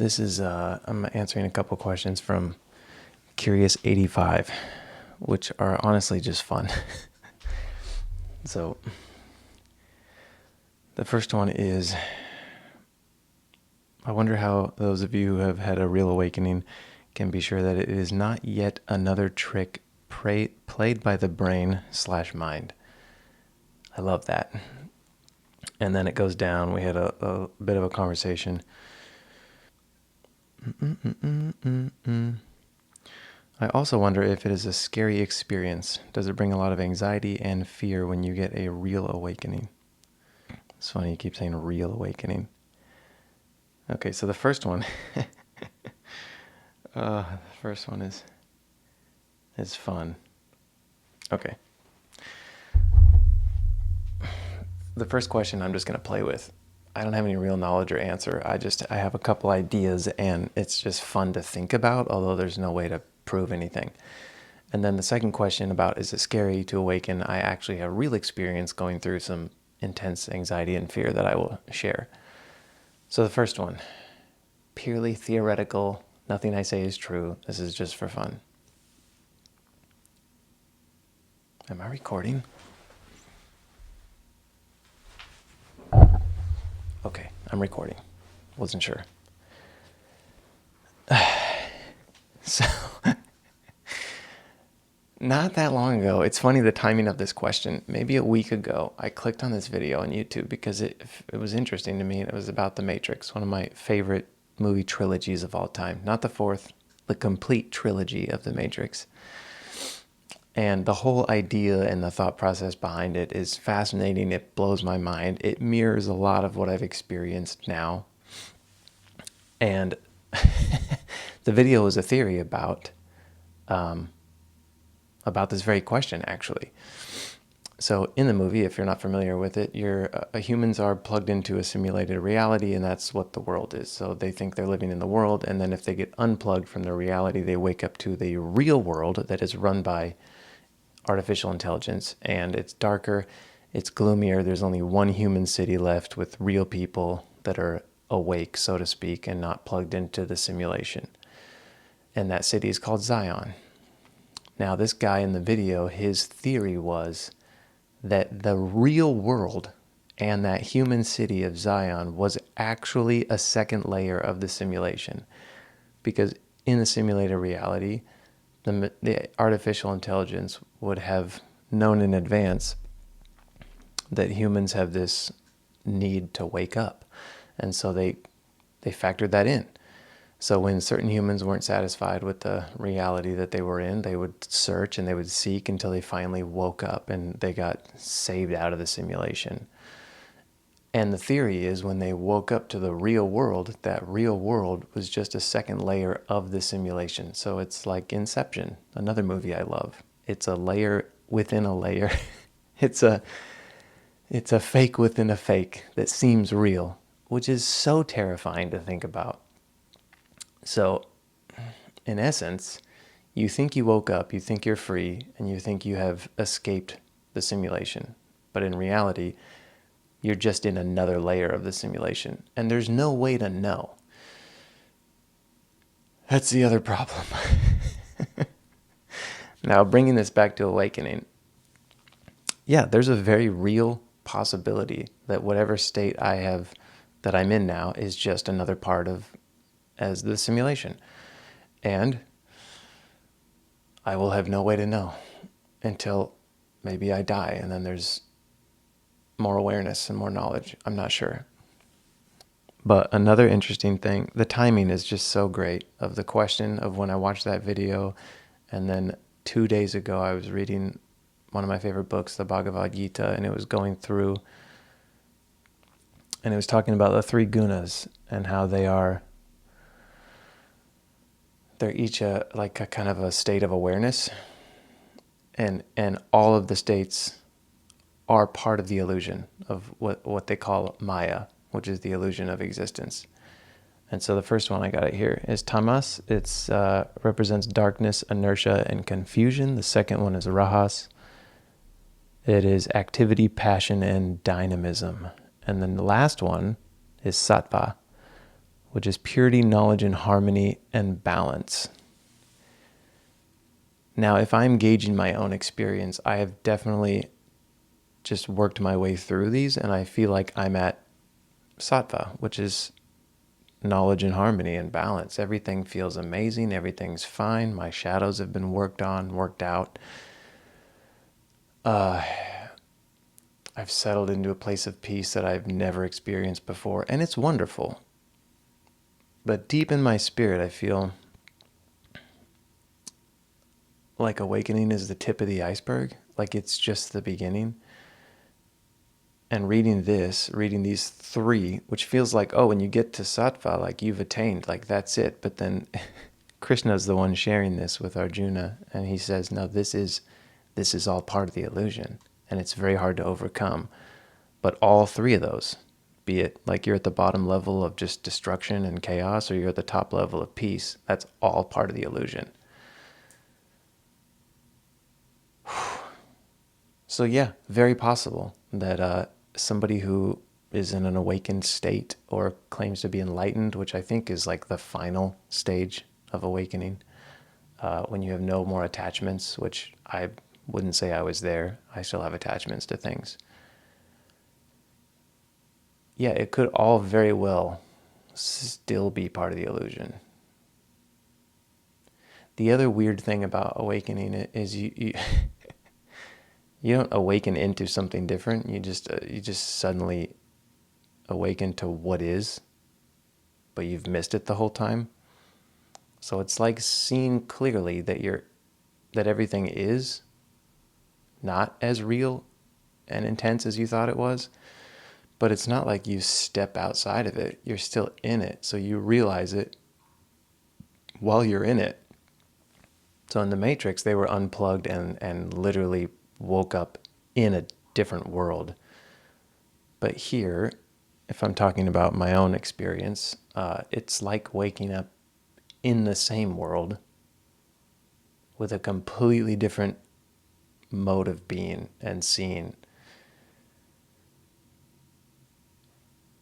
This is, I'm answering a couple questions from Curious 85, which are honestly just fun. So, the first one is, I wonder how those of you who have had a real awakening can be sure that it is not yet another trick played by the brain/mind. I love that. And then it goes down. We had a bit of a conversation. I also wonder if it is a scary experience. Does it bring a lot of anxiety and fear when you get a real awakening? It's funny you keep saying real awakening. Okay, so the first one, the first one is fun. Okay. The first question I'm just going to play with. I don't have any real knowledge or answer. I have a couple ideas, and it's just fun to think about, although there's no way to prove anything. And then the second question about, is it scary to awaken? I actually have real experience going through some intense anxiety and fear that I will share. So the first one, purely theoretical. Nothing I say is true. This is just for fun. Am I recording? Okay, I'm recording. Wasn't sure. So, not that long ago, it's funny the timing of this question. Maybe a week ago, I clicked on this video on YouTube because it was interesting to me. It was about The Matrix, one of my favorite movie trilogies of all time. Not the fourth, the complete trilogy of The Matrix. And the whole idea and the thought process behind it is fascinating. It blows my mind. It mirrors a lot of what I've experienced now. And the video was a theory about this very question, actually. So in the movie, if you're not familiar with it, humans are plugged into a simulated reality, and that's what the world is. So they think they're living in the world, and then if they get unplugged from the reality, they wake up to the real world that is run by artificial intelligence, and it's darker, it's gloomier. There's only one human city left with real people that are awake, so to speak, and not plugged into the simulation. And that city is called Zion. Now, this guy in the video, his theory was that the real world and that human city of Zion was actually a second layer of the simulation. Because in the simulated reality, the artificial intelligence would have known in advance that humans have this need to wake up. And so they factored that in. So when certain humans weren't satisfied with the reality that they were in, they would search and they would seek until they finally woke up and they got saved out of the simulation. And the theory is when they woke up to the real world, that real world was just a second layer of the simulation. So it's like Inception, another movie I love. It's a layer within a layer. It's a fake within a fake that seems real, which is so terrifying to think about. So, in essence, you think you woke up, you think you're free, and you think you have escaped the simulation. But in reality, you're just in another layer of the simulation. And there's no way to know. That's the other problem. Now, bringing this back to awakening, yeah, there's a very real possibility that whatever state that I'm in now is just another part as the simulation. And I will have no way to know until maybe I die, and then there's more awareness and more knowledge. I'm not sure. But another interesting thing, the timing is just so great of the question of when I watched that video. And then 2 days ago, I was reading one of my favorite books, the Bhagavad-gita, and it was going through, and it was talking about the three gunas and how they're each like a kind of a state of awareness, and all of the states are part of the illusion of what they call Maya, which is the illusion of existence. And so the first one I got it here is tamas. It's represents darkness, inertia, and confusion. The second one is rajas. It is activity, passion, and dynamism. And then the last one is sattva, which is purity, knowledge, and harmony and balance. Now, if I'm gauging my own experience, I have definitely just worked my way through these, and I feel like I'm at sattva, which is knowledge and harmony and balance. Everything feels amazing. Everything's fine. My shadows have been worked on, worked out. I've settled into a place of peace that I've never experienced before, and it's wonderful. But deep in my spirit, I feel like awakening is the tip of the iceberg, like it's just the beginning. And reading these three, which feels like, oh, when you get to sattva, like you've attained, like that's it. But then Krishna's the one sharing this with Arjuna, and he says, no, this is all part of the illusion, and it's very hard to overcome. But all three of those, be it like you're at the bottom level of just destruction and chaos, or you're at the top level of peace, that's all part of the illusion. So yeah, very possible that somebody who is in an awakened state or claims to be enlightened, which I think is like the final stage of awakening, when you have no more attachments, which I wouldn't say I was there. I still have attachments to things. Yeah, it could all very well still be part of the illusion. The other weird thing about awakening is you you don't awaken into something different. You just suddenly awaken to what is, but you've missed it the whole time. So it's like seeing clearly that everything is not as real and intense as you thought it was, but it's not like you step outside of it. You're still in it, so you realize it while you're in it. So in the Matrix, they were unplugged and literally woke up in a different world. But here, if I'm talking about my own experience, it's like waking up in the same world with a completely different mode of being and seeing.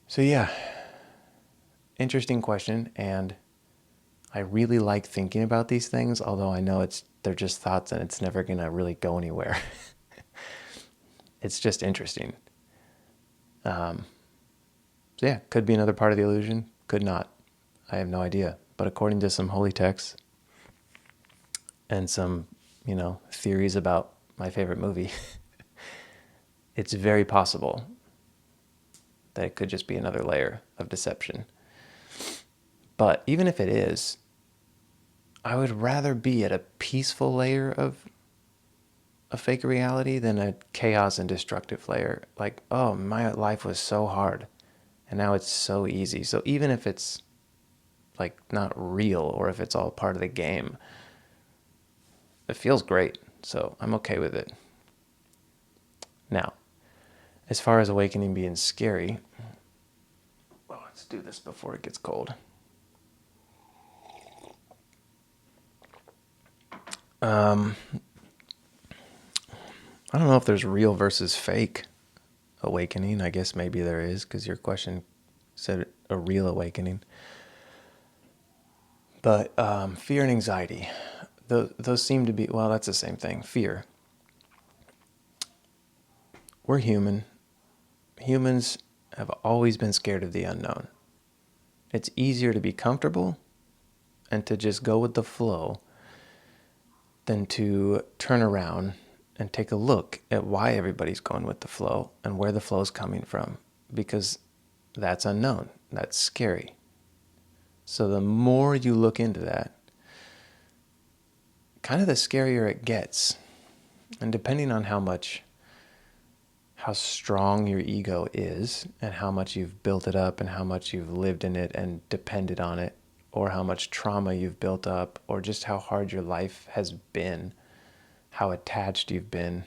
So yeah, interesting question, and I really like thinking about these things, although I know they're just thoughts and it's never gonna really go anywhere. It's just interesting. So yeah, could be another part of the illusion, could not. I have no idea. But according to some holy texts and some, theories about my favorite movie, it's very possible that it could just be another layer of deception. But even if it is, I would rather be at a peaceful layer of a fake reality than a chaos and destructive layer. Like, oh, my life was so hard and now it's so easy. So even if it's like not real or if it's all part of the game, it feels great. So I'm okay with it. Now, as far as awakening being scary, well, let's do this before it gets cold. I don't know if there's real versus fake awakening. I guess maybe there is, because your question said a real awakening. But fear and anxiety, those seem to be, well, that's the same thing. Fear. We're human. Humans have always been scared of the unknown. It's easier to be comfortable and to just go with the flow than to turn around and take a look at why everybody's going with the flow and where the flow is coming from, because that's unknown. That's scary. So the more you look into that, kind of the scarier it gets. And depending on how strong your ego is and how much you've built it up and how much you've lived in it and depended on it, or how much trauma you've built up, or just how hard your life has been, how attached you've been,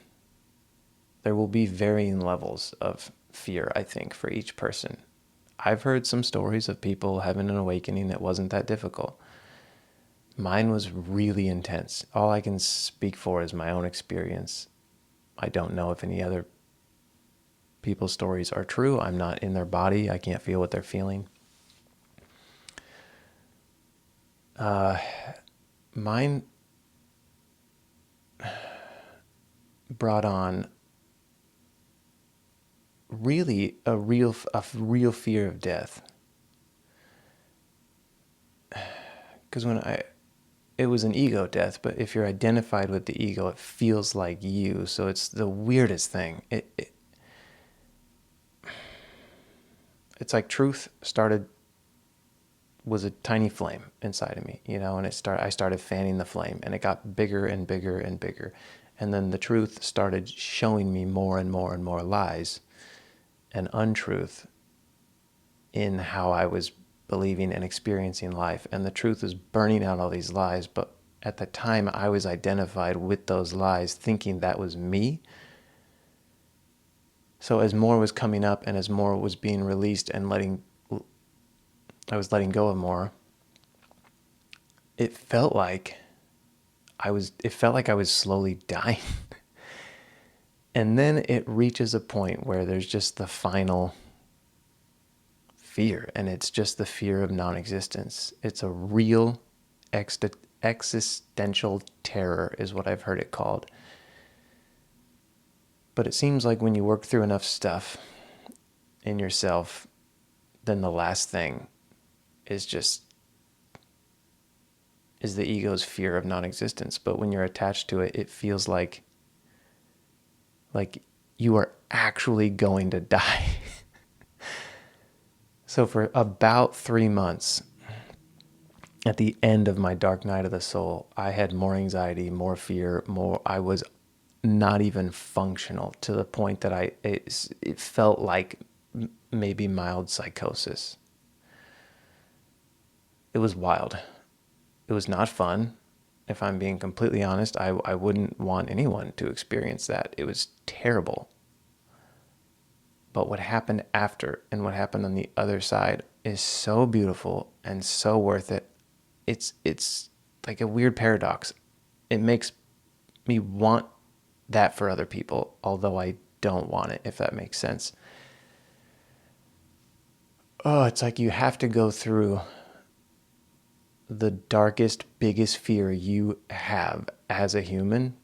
there will be varying levels of fear, I think, for each person. I've heard some stories of people having an awakening that wasn't that difficult. Mine was really intense. All I can speak for is my own experience. I don't know if any other people's stories are true. I'm not in their body. I can't feel what they're feeling. Mine brought on really a real fear of death. Because it was an ego death, but if you're identified with the ego, it feels like you. So it's the weirdest thing. It's like truth was a tiny flame inside of me, and I started fanning the flame, and it got bigger and bigger and bigger. And then the truth started showing me more and more and more lies and untruth in how I was believing and experiencing life. And the truth was burning out all these lies, but at the time I was identified with those lies, thinking that was me. So as more was coming up and as more was being released and I was letting go of more, it felt like I was slowly dying. And then it reaches a point where there's just the final fear, and it's just the fear of non-existence. It's a real existential terror is what I've heard it called. But it seems like when you work through enough stuff in yourself, then the last thing is the ego's fear of non-existence. But when you're attached to it, it feels like you are actually going to die. So for about 3 months, at the end of my dark night of the soul, I had more anxiety, more fear, I was not even functional, to the point that it felt like maybe mild psychosis. It was wild. It was not fun. If I'm being completely honest, I wouldn't want anyone to experience that. It was terrible. But what happened after and what happened on the other side is so beautiful and so worth it. It's like a weird paradox. It makes me want that for other people, although I don't want it, if that makes sense. Oh, it's like you have to go through the darkest, biggest fear you have as a human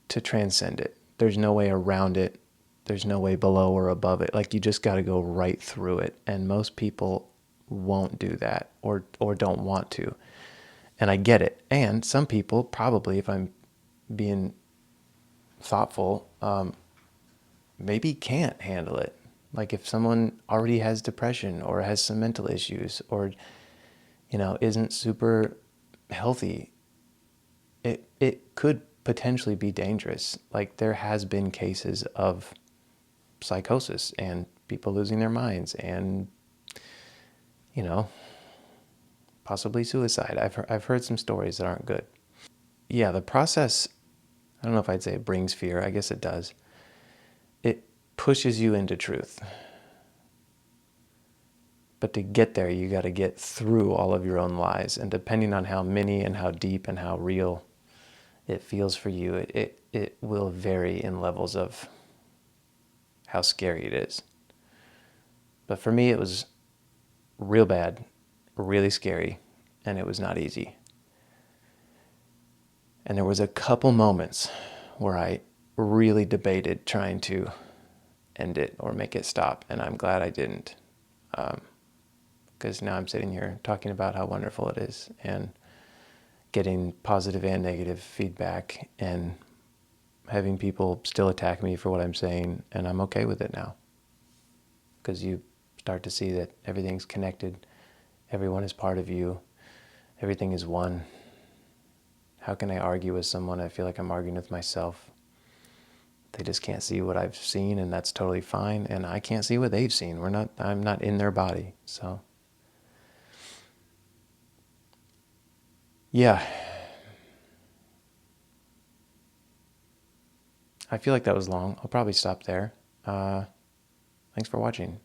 to transcend it. There's no way around it. There's no way below or above it. Like, you just got to go right through it. And most people won't do that or don't want to. And I get it. And some people probably, if I'm being thoughtful, maybe can't handle it. Like if someone already has depression or has some mental issues or, isn't super healthy, it could potentially be dangerous. Like there has been cases of psychosis and people losing their minds and, possibly suicide. I've heard some stories that aren't good. Yeah, the process, I don't know if I'd say it brings fear. I guess it does. It pushes you into truth. But to get there, you got to get through all of your own lies. And depending on how many and how deep and how real it feels for you, it will vary in levels of how scary it is. But for me, it was real bad, really scary, and it was not easy. And there was a couple moments where I really debated trying to end it or make it stop, and I'm glad I didn't. Because now I'm sitting here talking about how wonderful it is and getting positive and negative feedback and having people still attack me for what I'm saying, and I'm okay with it now. Because you start to see that everything's connected, everyone is part of you, everything is one. How can I argue with someone? I feel like I'm arguing with myself. They just can't see what I've seen, and that's totally fine, and I can't see what they've seen. I'm not in their body, so yeah. I feel like that was long. I'll probably stop there. Thanks for watching.